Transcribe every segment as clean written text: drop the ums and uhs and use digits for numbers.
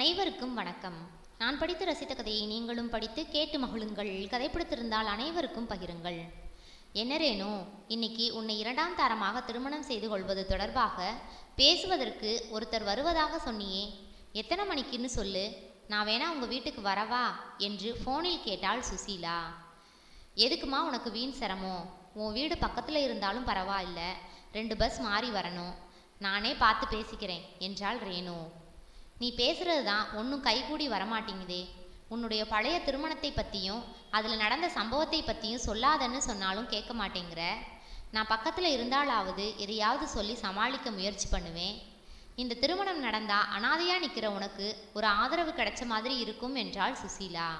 அனைவருக்கும் வணக்கம். நான் படித்து ரசித்த கதையை நீங்களும் படித்து கேட்டு மகிழுங்கள். கதை பிடித்திருந்தால் அனைவருக்கும் பகிருங்கள். என்ன ரேணு, இன்னைக்கு உன்னை இரண்டாம் தாரமாக திருமணம் செய்து கொள்வது தொடர்பாக பேசுவதற்கு ஒருத்தர் வருவதாக சொன்னியே, எத்தனை மணிக்குன்னு சொல்லு, நான் வேணா உங்கள் வீட்டுக்கு வரவா என்று ஃபோனில் கேட்டாள் சுசீலா. எதுக்குமா உனக்கு வீண் சிரமம்? உன் வீடு பக்கத்தில் இருந்தாலும் பரவாயில்ல, 2 பஸ் மாறி வரணும், நானே பார்த்து பேசிக்கிறேன் என்றாள் ரேணு. நீ பேசுறது தான் ஒன்றும் கைகூடி வரமாட்டேங்குதே. உன்னுடைய பழைய திருமணத்தை பற்றியும் அதில் நடந்த சம்பவத்தை பற்றியும் சொல்லாதன்னு சொன்னாலும் கேட்க மாட்டேங்கிற. நான் பக்கத்தில் இருந்தாலாவது எதையாவது சொல்லி சமாளிக்க முயற்சி பண்ணுவேன். இந்த திருமணம் நடந்தா அனாதையாக நிற்கிற உனக்கு ஒரு ஆதரவு கிடைச்ச மாதிரி இருக்கும் என்றாள் சுசீலா.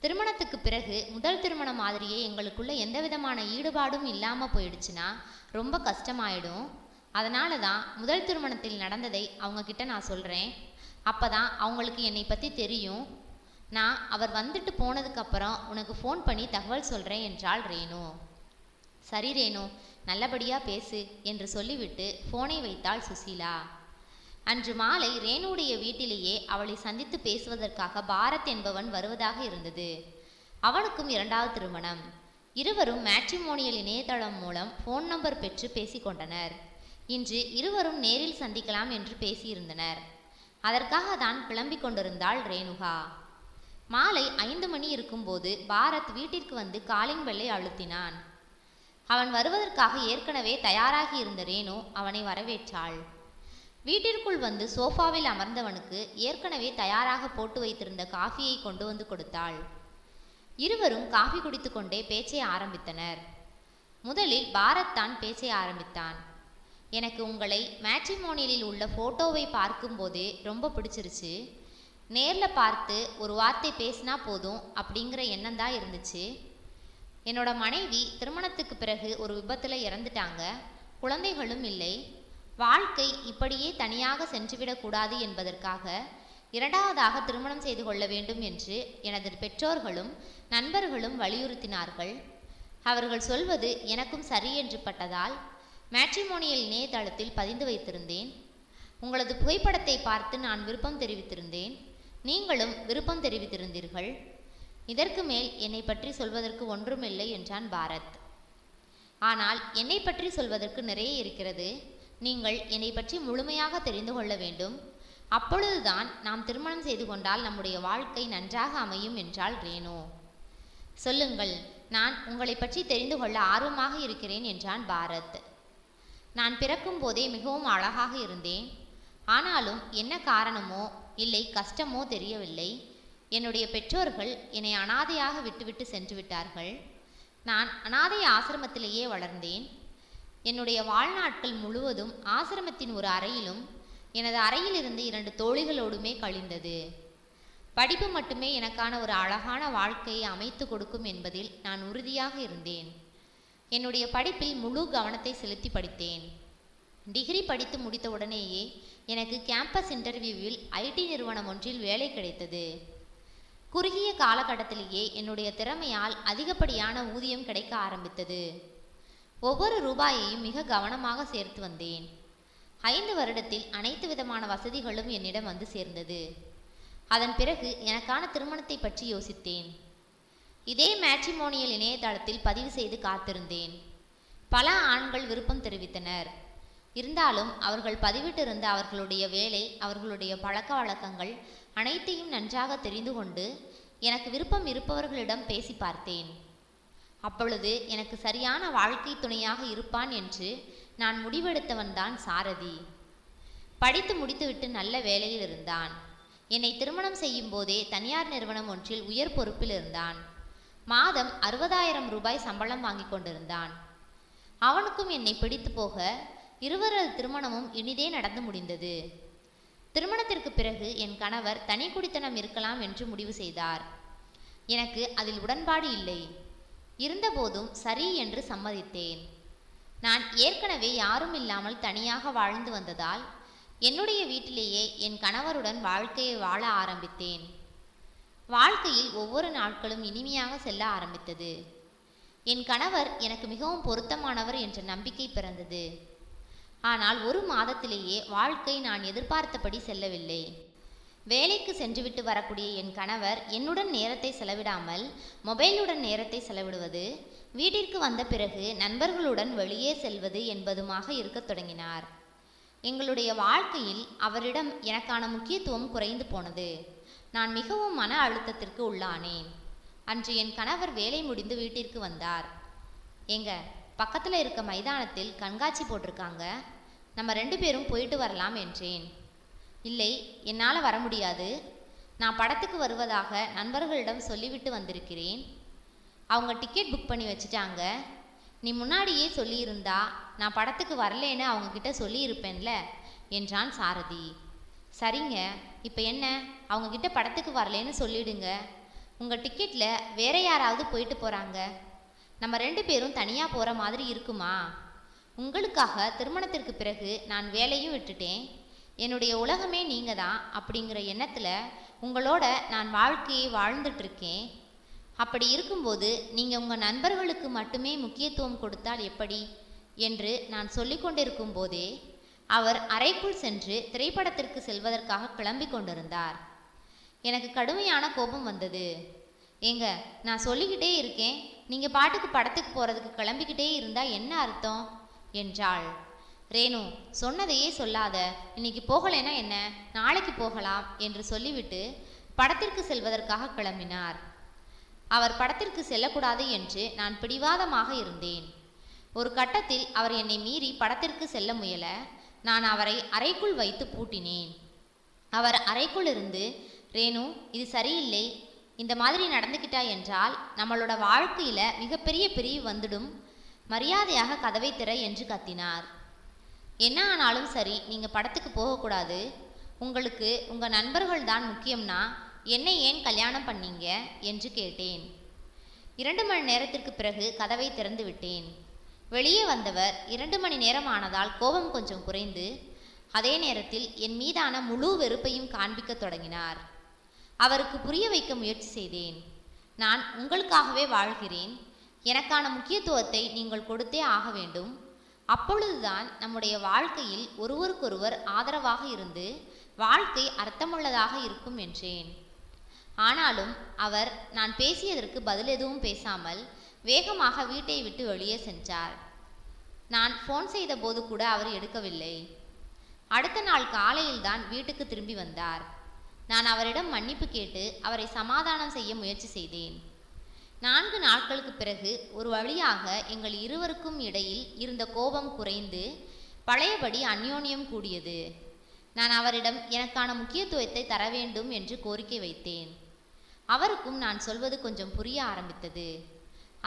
திருமணத்துக்கு பிறகு முதல் திருமணம் மாதிரியே எங்களுக்குள்ள எந்த விதமான ஈடுபாடும் இல்லாமல் போயிடுச்சுன்னா ரொம்ப கஷ்டமாயிடும். அதனால தான் முதல் திருமணத்தில் நடந்ததை அவங்கக்கிட்ட நான் சொல்கிறேன். அப்போ தான் அவங்களுக்கு என்னை பற்றி தெரியும். நான் அவர் வந்துட்டு போனதுக்கப்புறம் உனக்கு ஃபோன் பண்ணி தகவல் சொல்கிறேன் என்றாள் ரேணு. சரி ரேணு, நல்லபடியாக பேசு என்று சொல்லிவிட்டு ஃபோனை வைத்தாள் சுசீலா. அன்று மாலை ரேணுடைய வீட்டிலேயே அவளை சந்தித்து பேசுவதற்காக பாரத் என்பவன் வருவதாக இருந்தது. அவனுக்கும் 2வது திருமணம். இருவரும் மேட்ரிமோனியல் இணையதளம் மூலம் ஃபோன் நம்பர் பெற்று பேசிக்கொண்டனர். இன்று இருவரும் நேரில் சந்திக்கலாம் என்று பேசியிருந்தனர். அதற்காக தான் கிளம்பி கொண்டிருந்தாள் ரேணுகா. மாலை 5 மணி இருக்கும்போது பாரத் வீட்டிற்கு வந்து காலிங் பெல்லை அழுத்தினான். அவன் வருவதற்காக ஏற்கனவே தயாராகி இருந்த ரேணு அவனை வரவேற்றாள். வீட்டிற்குள் வந்து சோஃபாவில் அமர்ந்தவனுக்கு ஏற்கனவே தயாராக போட்டு வைத்திருந்த காஃபியை கொண்டு வந்து கொடுத்தாள். இருவரும் காஃபி குடித்து கொண்டே பேச்சை ஆரம்பித்தனர். முதலில் பாரத் தான் பேச்சை ஆரம்பித்தான். எனக்கு உங்களை மேட்ரிமோனியலில் உள்ள ஃபோட்டோவை பார்க்கும்போதே ரொம்ப பிடிச்சிருச்சு. நேரில் பார்த்து ஒரு வார்த்தை பேசினா போதும் அப்படிங்கிற எண்ணம் தான் இருந்துச்சு. என்னோட மனைவி திருமணத்துக்கு பிறகு ஒரு விபத்தில் இறந்துட்டாங்க. குழந்தைகளும் இல்லை. வாழ்க்கை இப்படியே தனியாக சென்றுவிடக்கூடாது என்பதற்காக 2வதாக திருமணம் செய்து கொள்ள வேண்டும் என்று எனது பெற்றோர்களும் நண்பர்களும் வலியுறுத்தினார்கள். அவர்கள் சொல்வது எனக்கும் சரி என்று பட்டதால் மேட்ரிமோனியல் இணையதளத்தில் பதிந்து வைத்திருந்தேன். உங்களது புகைப்படத்தை பார்த்து நான் விருப்பம் தெரிவித்திருந்தேன். நீங்களும் விருப்பம் தெரிவித்திருந்தீர்கள். இதற்கு மேல் என்னை பற்றி சொல்வதற்கு ஒன்றுமில்லை என்றான் பாரத். ஆனால் என்னை பற்றி சொல்வதற்கு நிறைய இருக்கிறது. நீங்கள் என்னை பற்றி முழுமையாக தெரிந்து கொள்ள வேண்டும். அப்பொழுதுதான் நாம் திருமணம் செய்து கொண்டால் நம்முடைய வாழ்க்கை நன்றாக அமையும் என்றாள் ரேணு. சொல்லுங்கள், நான் உங்களை பற்றி தெரிந்து கொள்ள ஆர்வமாக இருக்கிறேன் என்றான் பாரத். நான் பிறக்கும் போதே மிகவும் அழகாக இருந்தேன். ஆனாலும் என்ன காரணமோ இல்லை கஷ்டமோ தெரியவில்லை, என்னுடைய பெற்றோர்கள் என்னை அனாதையாக விட்டுவிட்டு சென்று விட்டார்கள். நான் அனாதை ஆசிரமத்திலேயே வளர்ந்தேன். என்னுடைய வாழ்நாட்கள் முழுவதும் ஆசிரமத்தின் ஒரு அறையிலும் எனது அறையில் இருந்து 2 தோழிகளோடுமே கழிந்தது. படிப்பு மட்டுமே எனக்கான ஒரு அழகான வாழ்க்கையை அமைத்து கொடுக்கும் என்பதில் நான் உறுதியாக இருந்தேன். என்னுடைய படிப்பில் முழு கவனத்தை செலுத்தி படித்தேன். டிகிரி படித்து முடித்த உடனேயே எனக்கு கேம்பஸ் இன்டர்வியூவில் ஐடி நிறுவனம் ஒன்றில் வேலை கிடைத்தது. குறுகிய காலகட்டத்திலேயே என்னுடைய திறமையால் அதிகப்படியான ஊதியம் கிடைக்க ஆரம்பித்தது. ஒவ்வொரு ரூபாயையும் மிக கவனமாக சேர்த்து வந்தேன். 5 வருடத்தில் அனைத்து விதமான வசதிகளும் என்னிடம் வந்து சேர்ந்தது. அதன் பிறகு எனக்கான திருமணத்தை பற்றி யோசித்தேன். இதே மேட்ரிமோனியல் இணையதளத்தில் பதிவு செய்து காத்திருந்தேன். பல ஆண்கள் விருப்பம் தெரிவித்தனர். இருந்தாலும் அவர்கள் பதிவிட்டிருந்த அவர்களுடைய வேலை, அவர்களுடைய பழக்க வழக்கங்கள் அனைத்தையும் நன்றாக தெரிந்து கொண்டு எனக்கு விருப்பம் இருப்பவர்களிடம் பேசி பார்த்தேன். அப்பொழுது எனக்கு சரியான வாழ்க்கை துணையாக இருப்பான் என்று நான் முடிவெடுத்தவன்தான் சாரதி. படித்து முடித்துவிட்டு நல்ல வேலையில் இருந்தான். என்னை திருமணம் செய்யும் போதே தனியார் நிறுவனம் ஒன்றில் உயர் பொறுப்பில் இருந்தான். மாதம் 60,000 ரூபாய் சம்பளம் வாங்கி கொண்டிருந்தான். அவனுக்கும் என்னை பிடித்து போக இருவரது திருமணமும் இனிதே நடந்து முடிந்தது. திருமணத்திற்கு பிறகு என் கணவர் தனி குடித்தனம் இருக்கலாம் என்று முடிவு செய்தார். எனக்கு அதில் உடன்பாடு இல்லை. இருந்தபோதும் சரி என்று சம்மதித்தேன். நான் ஏற்கனவே யாரும் இல்லாமல் தனியாக வாழ்ந்து வந்ததால் என்னுடைய வீட்டிலேயே என் கணவருடன் வாழ்க்கையை வாழ ஆரம்பித்தேன். வாழ்க்கையில் ஒவ்வொரு நாட்களும் இனிமையாக செல்ல ஆரம்பித்தது. என் கணவர் எனக்கு மிகவும் பொருத்தமானவர் என்ற நம்பிக்கை பிறந்தது. ஆனால் 1 மாதத்திலேயே வாழ்க்கை நான் எதிர்பார்த்தபடி செல்லவில்லை. வேலைக்கு சென்றுவிட்டு வரக்கூடிய என் கணவர் என்னுடன் நேரத்தை செலவிடாமல் மொபைலுடன் நேரத்தை செலவிடுவது, வீட்டிற்கு வந்த பிறகு நண்பர்களுடன் வெளியே செல்வது என்பதுமாக இருக்கத் தொடங்கினார். எங்களுடைய வாழ்க்கையில் அவரிடம் எனக்கான முக்கியத்துவம் குறைந்து போனது. நான் மிகவும் மன அழுத்தத்திற்கு உள்ளானேன். அன்று என் கணவர் வேலை முடிந்து வீட்டிற்கு வந்தார். எங்க பக்கத்தில் இருக்க மைதானத்தில் கண்காட்சி போட்டிருக்காங்க, நம்ம 2 பேரும் போயிட்டு வரலாம் என்றேன். இல்லை, என்னால் வர முடியாது. நான் படத்துக்கு வருவதாக நண்பர்களிடம் சொல்லிவிட்டு வந்திருக்கிறேன். அவங்க டிக்கெட் புக் பண்ணி வச்சுட்டாங்க. நீ முன்னாடியே சொல்லியிருந்தா நான் படத்துக்கு வரலேன்னு அவங்கக்கிட்ட சொல்லியிருப்பேன்ல என்றான் சாரதி. சரிங்க, இப்போ என்ன, அவங்கக்கிட்ட படத்துக்கு வரலேன்னு சொல்லிடுங்க. உங்கள் டிக்கெட்டில் வேற யாராவது போயிட்டு போகிறாங்க. நம்ம 2 பேரும் தனியாக போகிற மாதிரி இருக்குமா? உங்களுக்காக திருமணத்திற்கு பிறகு நான் வேலையும் விட்டுட்டேன். என்னுடைய உலகமே நீங்கள் தான் அப்படிங்கிற எண்ணத்தில் உங்களோட நான் வாழ்க்கையை வாழ்ந்துட்டுருக்கேன். அப்படி இருக்கும்போது நீங்கள் உங்கள் நண்பர்களுக்கு மட்டுமே முக்கியத்துவம் கொடுத்தால் எப்படி என்று நான் சொல்லிக்கொண்டிருக்கும் போதே அவர் அறைக்குள் சென்று திரைப்படத்திற்கு செல்வதற்காக கிளம்பி கொண்டிருந்தார். எனக்கு கடுமையான கோபம் வந்தது. ஏங்க, நான் சொல்லிக்கிட்டே இருக்கேன், நீங்கள் பாட்டுக்கு படத்துக்கு போகிறதுக்கு கிளம்பிக்கிட்டே இருந்தால் என்ன அர்த்தம் என்றாள். ரேணு, சொன்னதையே சொல்லாத, இன்னைக்கு போகலைன்னா என்ன, நாளைக்கு போகலாம் என்று சொல்லிவிட்டு படத்திற்கு செல்வதற்காக கிளம்பினார். அவர் படத்திற்கு செல்லக்கூடாது என்று நான் பிடிவாதமாக இருந்தேன். ஒரு கட்டத்தில் அவர் என்னை மீறி படத்திற்கு செல்ல முயல நான் அவரை அறைக்குள் வைத்து பூட்டினேன். அவர் அறைக்குள் இருந்து, ரேணு, இது சரியில்லை, இந்த மாதிரி நடந்துக்கிட்டா என்றால் நம்மளோட வாழ்க்கையில் மிகப்பெரிய பிரிவு வந்துடும், மரியாதையாக கதவை திற என்று கத்தினார். என்ன ஆனாலும் சரி, நீங்கள் படத்துக்கு போகக்கூடாது. உங்களுக்கு உங்கள் நண்பர்கள் தான் முக்கியம்னா என்னை ஏன் கல்யாணம் பண்ணீங்க என்று கேட்டேன். 2 மணி நேரத்திற்கு பிறகு கதவை திறந்து விட்டேன். வெளியே வந்தவர் 2 மணி நேரம் ஆனதால் கோபம் கொஞ்சம் குறைந்து அதே நேரத்தில் என் மீதான முழு வெறுப்பையும் காண்பிக்க தொடங்கினார். அவருக்கு புரிய வைக்க முயற்சி செய்தேன். நான் உங்களுக்காகவே வாழ்கிறேன். எனக்கான முக்கியத்துவத்தை நீங்கள் கொடுத்தே ஆக வேண்டும். அப்பொழுதுதான் நம்முடைய வாழ்க்கையில் ஒருவருக்கொருவர் ஆதரவாக இருந்து வாழ்க்கை அர்த்தமுள்ளதாக இருக்கும் என்றேன். ஆனாலும் அவர் நான் பேசியதற்கு பதில் எதுவும் பேசாமல் வேகமாக வீட்டை விட்டு வெளியே சென்றார். நான் ஃபோன் செய்த போது கூட அவர் எடுக்கவில்லை. அடுத்த நாள் காலையில் தான் வீட்டுக்கு திரும்பி வந்தார். நான் அவரிடம் மன்னிப்பு கேட்டு அவரை சமாதானம் செய்ய முயற்சி செய்தேன். 4 நாட்களுக்கு பிறகு ஒரு வழியாக எங்கள் இருவருக்கும் இடையில் இருந்த கோபம் குறைந்து பழையபடி அந்யோன்யம் கூடியது. நான் அவரிடம் எனக்கான முக்கியத்துவத்தை தர வேண்டும் என்று கோரிக்கை வைத்தேன். அவருக்கும் நான் சொல்வது கொஞ்சம் புரிய ஆரம்பித்தது.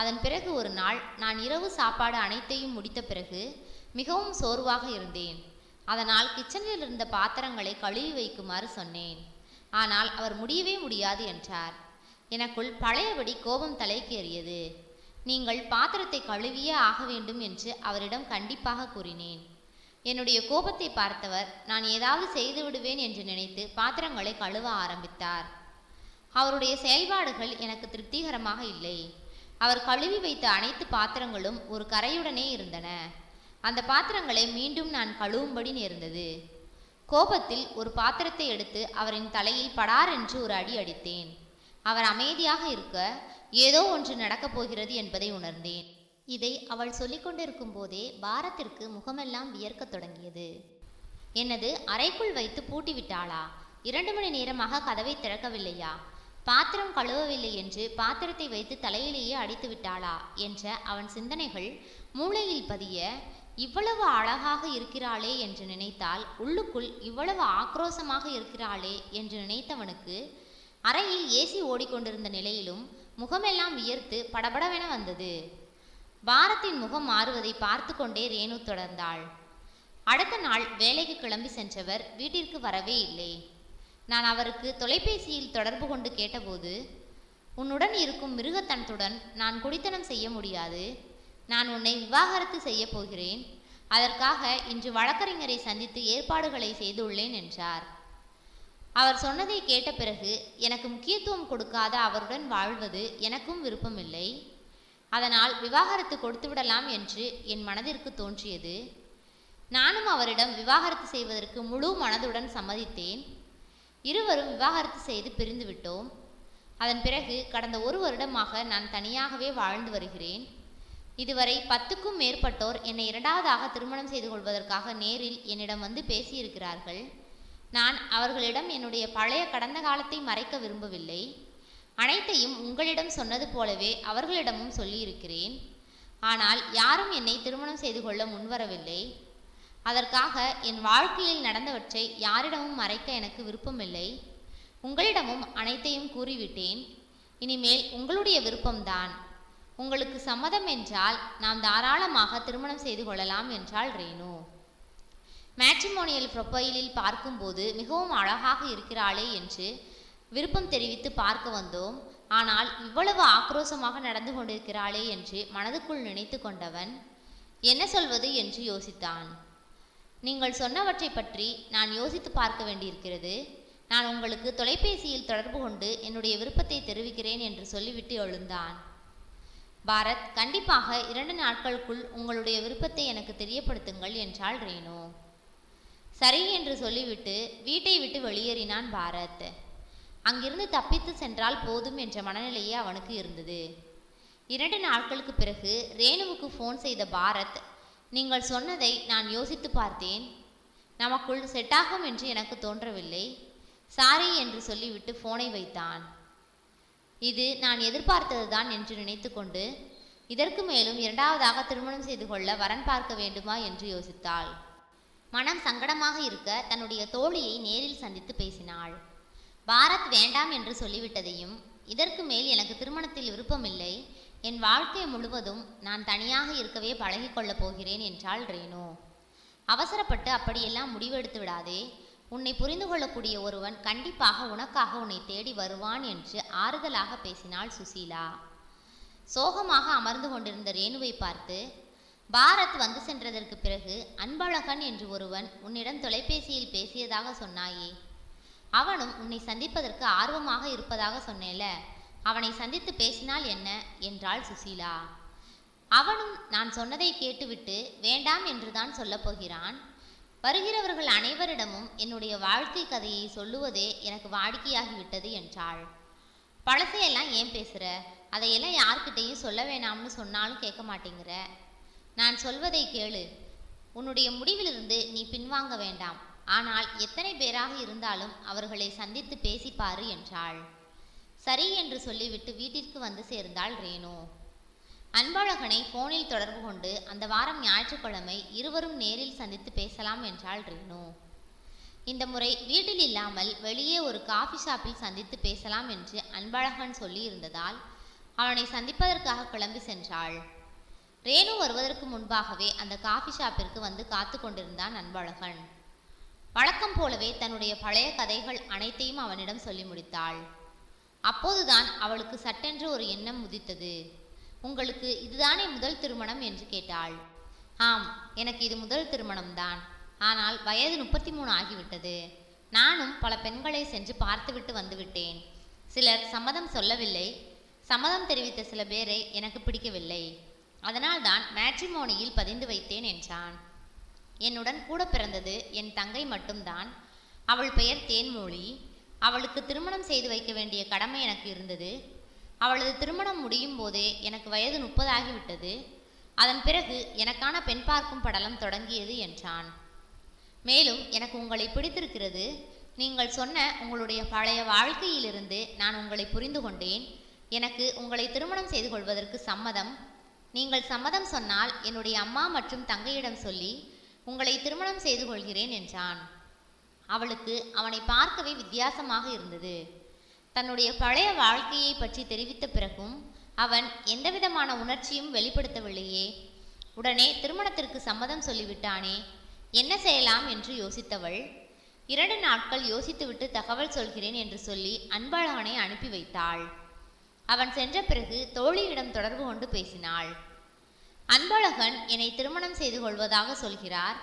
அதன் பிறகு ஒரு நாள் நான் இரவு சாப்பாடு அனைத்தையும் முடித்த பிறகு மிகவும் சோர்வாக இருந்தேன். அதனால் கிச்சனில் இருந்த பாத்திரங்களை கழுவி வைக்குமாறு சொன்னேன். ஆனால் அவர் முடியவே முடியாது என்றார். எனக்குள் பழையபடி கோபம் தலைக்கேறியது. நீங்கள் பாத்திரத்தை கழுவியே ஆக வேண்டும் என்று அவரிடம் கண்டிப்பாக கூறினேன். என்னுடைய கோபத்தை பார்த்தவர் நான் ஏதாவது செய்து விடுவேன் என்று நினைத்து பாத்திரங்களை கழுவ ஆரம்பித்தார். அவருடைய செயல்பாடுகள் எனக்கு திருப்திகரமாக இல்லை. அவர் கழுவி வைத்த அனைத்து பாத்திரங்களும் ஒரு கரையுடனே இருந்தன. அந்த பாத்திரங்களை மீண்டும் நான் கழுவும்படி நேர்ந்தது. கோபத்தில் ஒரு பாத்திரத்தை எடுத்து அவரின் தலையில் படார் என்று ஒரு அடி அடித்தேன். அவர் அமைதியாக இருக்க ஏதோ ஒன்று நடக்கப் போகிறது என்பதை உணர்ந்தேன். இதை அவள் சொல்லிக்கொண்டிருக்கும் போதே பாரத்திற்கு முகமெல்லாம் வியர்க்கத் தொடங்கியது. என்னது, அறைக்குள் வைத்து பூட்டிவிட்டாளா? 2 மணி நேரமாக கதவை திறக்கவில்லையா? பாத்திரம் கழுவவில்லை என்று பாத்திரத்தை வைத்து தலையிலேயே அடித்து விட்டாளா என்ற அவன் சிந்தனைகள் மூளையில் பதிய, இவ்வளவு அழகாக இருக்கிறாளே என்று நினைத்தால் உள்ளுக்குள் இவ்வளவு ஆக்ரோசமாக இருக்கிறாளே என்று நினைத்தவனுக்கு அறையில் ஏசி ஓடிக்கொண்டிருந்த நிலையிலும் முகமெல்லாம் வியர்த்து படபடவென வந்தது. பாரத்தின் முகம் மாறுவதை பார்த்து கொண்டே ரேணு தொடர்ந்தாள். அடுத்த நாள் வேலைக்கு கிளம்பி சென்றவர் வீட்டிற்கு வரவே இல்லை. நான் அவருக்கு தொலைபேசியில் தொடர்பு கொண்டு கேட்டபோது, உன்னுடன் இருக்கும் மிருகத்தனத்துடன் நான் குடித்தனம் செய்ய முடியாது. நான் உன்னை விவாகரத்து செய்ய போகிறேன். அதற்காக இன்று வழக்கறிஞரை சந்தித்து ஏற்பாடுகளை செய்துள்ளேன் என்றார். அவர் சொன்னதை கேட்ட பிறகு எனக்கு முக்கியத்துவம் கொடுக்காத அவருடன் வாழ்வது எனக்கும் விருப்பமில்லை. அதனால் விவாகரத்து கொடுத்து விடலாம் என்று என் மனதிற்கு தோன்றியது. நானும் அவரிடம் விவாகரத்து செய்வதற்கு முழு மனதுடன் சம்மதித்தேன். இருவரும் விவாகரத்து செய்து பிரிந்து விட்டோம். அதன் பிறகு கடந்த 1 வருடமாக நான் தனியாகவே வாழ்ந்து வருகிறேன். இதுவரை 10க்கும் மேற்பட்டோர் என்னை 2வதாக திருமணம் செய்து கொள்வதற்காக நேரில் என்னிடம் வந்து பேசியிருக்கிறார்கள். நான் அவர்களிடம் என்னுடைய பழைய கடந்த காலத்தை மறைக்க விரும்பவில்லை. அனைத்தையும் உங்களிடம் சொன்னது போலவே அவர்களிடமும் சொல்லியிருக்கிறேன். ஆனால் யாரும் என்னை திருமணம் செய்து கொள்ள முன்வரவில்லை. அதற்காக என் வாழ்க்கையில் நடந்தவற்றை யாரிடமும் மறைக்க எனக்கு விருப்பமில்லை. உங்களிடமும் அனைத்தையும் கூறிவிட்டேன். இனிமேல் உங்களுடைய விருப்பம்தான். உங்களுக்கு சம்மதம் என்றால் நாம் தாராளமாக திருமணம் செய்து கொள்ளலாம் என்றாள் ரேணு. மேட்ரிமோனியல் ப்ரொஃபைலில் பார்க்கும்போது மிகவும் அழகாக இருக்கிறாளே என்று விருப்பம் தெரிவித்து பார்க்க வந்தோம். ஆனால் இவ்வளவு ஆக்ரோஷமாக நடந்து கொண்டிருக்கிறாளே என்று மனதுக்குள் நினைத்து கொண்டவன் என்ன சொல்வது என்று யோசித்தான். நீங்கள் சொன்னவற்றை பற்றி நான் யோசித்து பார்க்க வேண்டியிருக்கிறது. நான் உங்களுக்கு தொலைபேசியில் தொடர்பு கொண்டு என்னுடைய விருப்பத்தை தெரிவிக்கிறேன் என்று சொல்லிவிட்டு எழுந்தான். பாரத், கண்டிப்பாக 2 நாட்களுக்குள் உங்களுடைய விருப்பத்தை எனக்கு தெரியப்படுத்துங்கள் என்றாள் ரேணு. சரி என்று சொல்லிவிட்டு வீட்டை விட்டு வெளியேறினான் பாரத். அங்கிருந்து தப்பித்து சென்றால் போதும் என்ற மனநிலையே அவனுக்கு இருந்தது. 2 நாட்களுக்கு பிறகு ரேணுவுக்கு ஃபோன் செய்த பாரத், நீங்கள் சொன்னதை நான் யோசித்து பார்த்தேன். நமக்குள் செட்டாகும் என்று எனக்கு தோன்றவில்லை. சாரி என்று சொல்லிவிட்டு ஃபோனை வைத்தான். இது நான் எதிர்பார்த்ததுதான் என்று நினைத்து கொண்டு இதற்கு மேலும் 2வதாக திருமணம் செய்து கொள்ள வரன் பார்க்க வேண்டுமா என்று யோசித்தாள். மனம் சங்கடமாக இருக்க தன்னுடைய தோழியை நேரில் சந்தித்து பேசினாள். பாரத் வேண்டாம் என்று சொல்லிவிட்டதையும், இதற்கு மேல் எனக்கு திருமணத்தில் விருப்பமில்லை, என் வாழ்க்கை முழுவதும் நான் தனியாக இருக்கவே பழகிக்கொள்ளப் போகிறேன் என்றாள் ரேணு. அவசரப்பட்டு அப்படியெல்லாம் முடிவெடுத்து விடாதே. உன்னை புரிந்து கொள்ளக்கூடிய ஒருவன் கண்டிப்பாக உனக்காக உன்னை தேடி வருவான் என்று ஆறுதலாக பேசினாள் சுசீலா. சோகமாக அமர்ந்து கொண்டிருந்த ரேணுவை பார்த்து, பாரத் வந்து சென்றதற்கு பிறகு அன்பழகன் என்று ஒருவன் உன்னிடம் தொலைபேசியில் பேசியதாக சொன்னாயே, அவனும் உன்னை சந்திப்பதற்கு ஆர்வமாக இருப்பதாக சொன்னேல, அவனை சந்தித்து பேசினால் என்ன என்றாள் சுசீலா. அவனும் நான் சொன்னதை கேட்டுவிட்டு வேண்டாம் என்றுதான் சொல்லப் போகிறான். வருகிறவர்கள் அனைவரிடமும் என்னுடைய வாழ்க்கை கதையை சொல்லுவதே எனக்கு வாடிக்கையாகிவிட்டது என்றாள். பழசையெல்லாம் ஏன் பேசுகிற? அதையெல்லாம் யார்கிட்டையும் சொல்ல வேணாம்னு சொன்னாலும் கேட்க மாட்டேங்கிற. நான் சொல்வதை கேளு. உன்னுடைய முடிவிலிருந்து நீ பின்வாங்க வேண்டாம். ஆனால் எத்தனை பேராக இருந்தாலும் அவர்களை சந்தித்து பேசிப்பாரு என்றாள். சரி என்று சொல்லிவிட்டு வீட்டிற்கு வந்து சேர்ந்தாள் ரேணு. அன்பழகனை ஃபோனில் தொடர்பு கொண்டு அந்த வாரம் ஞாயிற்றுக்கிழமை இருவரும் நேரில் சந்தித்து பேசலாம் என்றாள் ரேணு. இந்த முறை வீட்டில் இல்லாமல் வெளியே ஒரு காஃபி ஷாப்பில் சந்தித்து பேசலாம் என்று அன்பழகன் சொல்லி இருந்ததால் அவனை சந்திப்பதற்காக கிளம்பி சென்றாள். ரேணு வருவதற்கு முன்பாகவே அந்த காஃபி ஷாப்பிற்கு வந்து காத்து கொண்டிருந்தான் அன்பழகன். வழக்கம் போலவே தன்னுடைய பழைய கதைகள் அனைத்தையும் அவனிடம் சொல்லி முடித்தாள். அப்போதுதான் அவளுக்கு சட்டென்று ஒரு எண்ணம் உதித்தது. உங்களுக்கு இதுதானே முதல் திருமணம் என்று கேட்டாள். ஆம், எனக்கு இது முதல் திருமணம்தான். ஆனால் வயது 33 ஆகிவிட்டது. நானும் பல பெண்களை சென்று பார்த்துவிட்டு வந்துவிட்டேன். சிலர் சம்மதம் சொல்லவில்லை. சம்மதம் தெரிவித்த சில பேரை எனக்கு பிடிக்கவில்லை. அதனால்தான் மேட்ரிமோனியில் பதிந்து வைத்தேன் என்றான். என்னுடன் கூட பிறந்தது என் தங்கை மட்டும்தான். அவள் பெயர் தேன்மொழி. அவளுக்கு திருமணம் செய்து வைக்க வேண்டிய கடமை எனக்கு இருந்தது. அவளது திருமணம் முடியும் போதே எனக்கு வயது 30 ஆகிவிட்டது. அதன் பிறகு எனக்கான பெண் பார்க்கும் படலம் தொடங்கியது என்றான். மேலும் எனக்கு உங்களை பிடித்திருக்கிறது. நீங்கள் சொன்ன உங்களுடைய பழைய வாழ்க்கையிலிருந்து நான் உங்களை புரிந்து கொண்டேன். எனக்கு உங்களை திருமணம் செய்து கொள்வதற்கு சம்மதம். நீங்கள் சம்மதம் சொன்னால் என்னுடைய அம்மா மற்றும் தங்கையிடம் சொல்லி உங்களை திருமணம் செய்து கொள்கிறேன் என்றான். அவளுக்கு அவனை பார்க்கவே வித்தியாசமாக இருந்தது. தன்னுடைய பழைய வாழ்க்கையை பற்றி தெரிவித்த பிறகும் அவன் எந்தவிதமான உணர்ச்சியும் வெளிப்படுத்தவில்லையே. உடனே திருமணத்திற்கு சம்மதம் சொல்லிவிட்டானே, என்ன செய்யலாம் என்று யோசித்தவள் 2 நாட்கள் யோசித்துவிட்டு தகவல் சொல்கிறேன் என்று சொல்லி அன்பழகனை அனுப்பி வைத்தாள். அவன் சென்ற பிறகு தோழியிடம் தொடர்பு கொண்டு பேசினாள். அன்பழகன் என்னை திருமணம் செய்து கொள்வதாக சொல்கிறார்.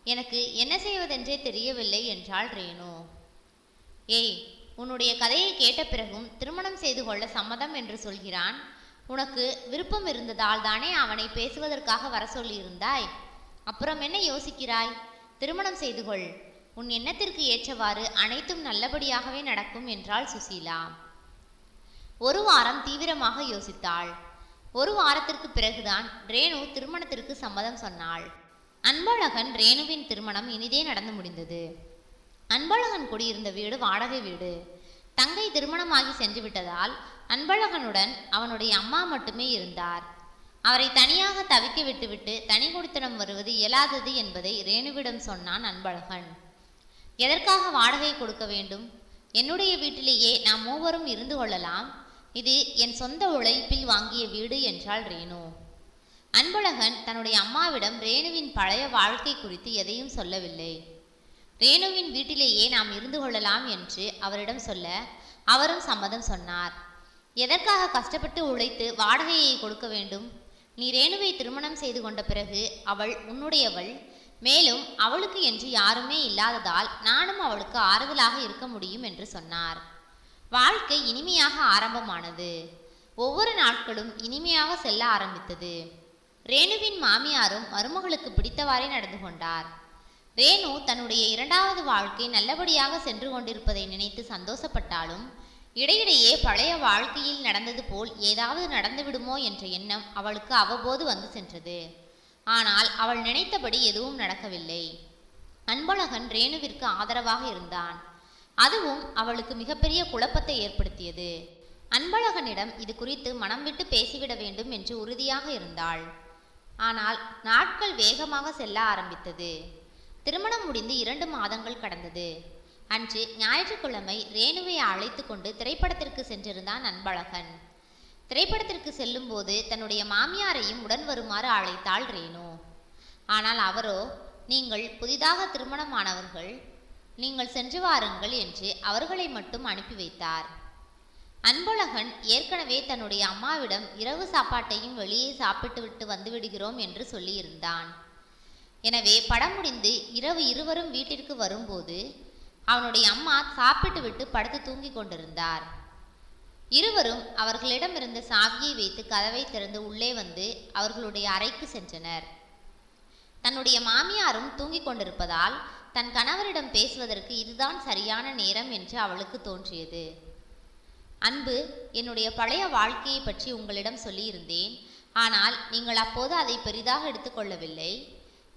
எனக்கு என்ன செய்வதென்றே தெரியவில்லை என்றாள் ரேணு. ஏய், உன்னுடைய கதையை கேட்ட பிறகும் திருமணம் செய்து கொள்ள சம்மதம் என்று சொல்கிறான். உனக்கு விருப்பம் இருந்ததால் தானே அவனை பேசுவதற்காக வர சொல்லியிருந்தாய். அப்புறம் என்ன யோசிக்கிறாய்? திருமணம் செய்து கொள். உன் எண்ணத்திற்கு ஏற்றவாறு அனைத்தும் நல்லபடியாகவே நடக்கும் என்றாள் சுசீலா. ஒரு வாரம் தீவிரமாக யோசித்தாள். ஒரு வாரத்திற்கு பிறகுதான் ரேணு திருமணத்திற்கு சம்மதம் சொன்னாள். அன்பழகன் ரேணுவின் திருமணம் இனிதே நடந்து முடிந்தது. அன்பழகன் குடியிருந்த வீடு வாடகை வீடு. தங்கை திருமணமாகி சென்று விட்டதால் அன்பழகனுடன் அவனுடைய அம்மா மட்டுமே இருந்தார். அவரை தனியாக தவிக்க விட்டுவிட்டு தனி குடித்தனம் வருவது இயலாதது என்பதை ரேணுவிடம் சொன்னான் அன்பழகன். எதற்காக வாடகை கொடுக்க வேண்டும்? என்னுடைய வீட்டிலேயே நாம் மூவரும் இருந்து கொள்ளலாம். இது என் சொந்த உழைப்பில் வாங்கிய வீடு என்றாள் ரேணு. அன்பழகன் தன்னுடைய அம்மாவிடம் ரேணுவின் பழைய வாழ்க்கை குறித்து எதையும் சொல்லவில்லை. ரேணுவின் வீட்டிலேயே நாம் இருந்து கொள்ளலாம் என்று அவரிடம் சொல்ல அவரும் சம்மதம் சொன்னார். எதற்காக கஷ்டப்பட்டு உழைத்து வாடகையை கொடுக்க வேண்டும்? நீ ரேணுவை திருமணம் செய்து கொண்ட பிறகு அவள் உன்னுடையவள். மேலும் அவளுக்கு என்று யாருமே இல்லாததால் நானும் அவளுக்கு ஆறுதலாக இருக்க முடியும் என்று சொன்னார். வாழ்க்கை இனிமையாக ஆரம்பமானது. ஒவ்வொரு நாட்களும் இனிமையாக செல்ல ஆரம்பித்தது. ரேணுவின் மாமியாரும் மருமகளுக்கு பிடித்தவாறே நடந்து கொண்டார். ரேணு தன்னுடைய இரண்டாவது வாழ்க்கை நல்லபடியாக சென்று கொண்டிருப்பதை நினைத்து சந்தோஷப்பட்டாலும் இடையிடையே பழைய வாழ்க்கையில் நடந்தது போல் ஏதாவது நடந்துவிடுமோ என்ற எண்ணம் அவளுக்கு அவ்வப்போது வந்து சென்றது. ஆனால் அவள் நினைத்தபடி எதுவும் நடக்கவில்லை. அன்பழகன் ரேணுவிற்கு ஆதரவாக இருந்தான். அதுவும் அவளுக்கு மிகப்பெரிய குழப்பத்தை ஏற்படுத்தியது. அன்பழகனிடம் இது குறித்து மனம் விட்டு பேசிவிட வேண்டும் என்று உறுதியாக இருந்தாள். ஆனால் நாட்கள் வேகமாக செல்ல ஆரம்பித்தது. திருமணம் முடிந்து 2 மாதங்கள் கடந்தது. அன்று ஞாயிற்றுக்கிழமை ரேணுவை அழைத்து கொண்டு திரைப்படத்திற்கு சென்றிருந்தான் அன்பழகன். திரைப்படத்திற்கு செல்லும் போது தன்னுடைய மாமியாரையும் உடன் வருமாறு அழைத்தாள் ரேணு. ஆனால் அவரோ, நீங்கள் புதிதாக திருமணமானவர்கள், நீங்கள் சென்று வாருங்கள் என்று அவர்களை மட்டும் அனுப்பி வைத்தார். அன்பழகன் ஏற்கனவே தன்னுடைய அம்மாவிடம் இரவு சாப்பாட்டையும் வெளியே சாப்பிட்டு விட்டு வந்துவிடுகிறோம் என்று சொல்லியிருந்தான். எனவே படம் முடிந்து இரவு இருவரும் வீட்டிற்கு வரும்போது அவனுடைய அம்மா சாப்பிட்டு விட்டு படுத்து தூங்கி கொண்டிருந்தார். இருவரும் அவர்களிடமிருந்த சாவியை வைத்து கதவை திறந்து உள்ளே வந்து அவர்களுடைய அறைக்கு சென்றனர். தன்னுடைய மாமியாரும் தூங்கிக் கொண்டிருப்பதால் தன் கணவரிடம் பேசுவதற்கு இதுதான் சரியான நேரம் என்று அவளுக்கு தோன்றியது. அன்பு, என்னுடைய பழைய வாழ்க்கையை பற்றி உங்களிடம் சொல்லியிருந்தேன். ஆனால் நீங்கள் அப்போது அதை பெரிதாக எடுத்துக்கொள்ளவில்லை.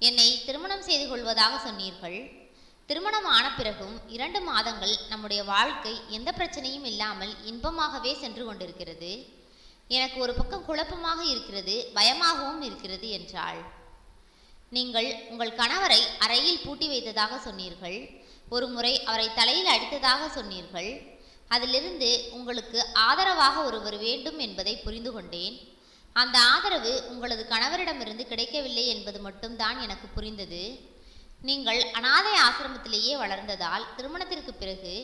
என்னை திருமணம் செய்து கொள்வதாக சொன்னீர்கள். திருமணம் ஆன பிறகும் 2 மாதங்கள் நம்முடைய வாழ்க்கை எந்த பிரச்சனையும் இல்லாமல் இன்பமாகவே சென்று கொண்டிருக்கிறது. எனக்கு ஒரு பக்கம் குழப்பமாக இருக்கிறது, பயமாகவும் இருக்கிறது என்றாள். நீங்கள் உங்கள் கணவரை அறையில் பூட்டி வைத்ததாக சொன்னீர்கள். ஒரு முறை அவரை தலையில் அடித்ததாக சொன்னீர்கள். அதிலிருந்து உங்களுக்கு ஆதரவாக ஒருவர் வேண்டும் என்பதை புரிந்து கொண்டேன். அந்த ஆதரவு உங்களது கணவரிடமிருந்து கிடைக்கவில்லை என்பது மட்டும்தான் எனக்கு புரிந்தது. நீங்கள் அனாதை ஆசிரமத்திலேயே வளர்ந்ததால் திருமணத்திற்கு பிறகு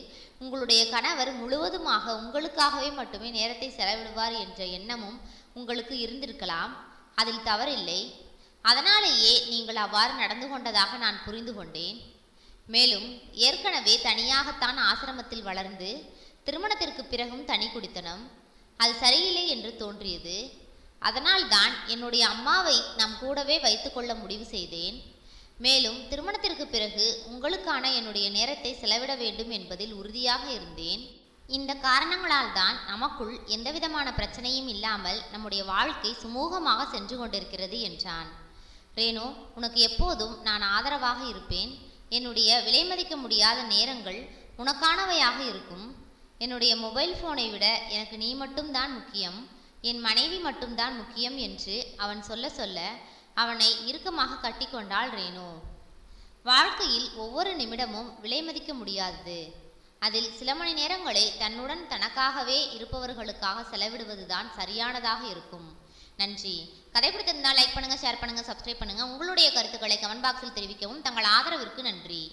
உங்களுடைய கணவர் முழுவதுமாக உங்களுக்காகவே மட்டுமே நேரத்தை செலவிடுவார் என்ற எண்ணமும் உங்களுக்கு இருந்திருக்கலாம். அதில் தவறில்லை. அதனாலேயே நீங்கள் அவ்வாறு நடந்து கொண்டதாக நான் புரிந்து கொண்டேன். மேலும் ஏற்கனவே தனியாகத்தான் ஆசிரமத்தில் வளர்ந்து திருமணத்திற்கு பிறகும் தனி குடித்தனம், அது சரியில்லை என்று தோன்றியது. அதனால்தான் என்னுடைய அம்மாவை நாம் கூடவே வைத்துக்கொள்ள முடிவு செய்தேன். மேலும் திருமணத்திற்கு பிறகு உங்களுக்கான என்னுடைய நேரத்தை செலவிட வேண்டும் என்பதில் உறுதியாக இருந்தேன். இந்த காரணங்களால் தான் நமக்குள் எந்தவிதமான பிரச்சனையும் இல்லாமல் நம்முடைய வாழ்க்கை சுமூகமாக சென்று கொண்டிருக்கிறது என்றான். ரேணு, உனக்கு எப்போதும் நான் ஆதரவாக இருப்பேன். என்னுடைய விலைமதிக்க முடியாத நேரங்கள் உனக்கானவையாக இருக்கும். என்னுடைய மொபைல் ஃபோனை விட எனக்கு நீ மட்டும்தான் முக்கியம், என் மனைவி மட்டும்தான் முக்கியம் என்று அவன் சொல்ல சொல்ல அவனை இறுக்கமாக கட்டிக்கொண்டாள் ரேணு. வாழ்க்கையில் ஒவ்வொரு நிமிடமும் விலை மதிக்க முடியாதது. அதில் சில மணி நேரங்களை தன்னுடன் தனக்காகவே இருப்பவர்களுக்காக செலவிடுவதுதான் சரியானதாக இருக்கும். நன்றி. கதை பிடித்திருந்தால் லைக் பண்ணுங்க, ஷேர் பண்ணுங்க, சப்ஸ்கிரைப் பண்ணுங்க. உங்களுடைய கருத்துக்களை கமெண்ட் பாக்ஸில் தெரிவிக்கவும். தங்கள் ஆதரவிற்கு நன்றி.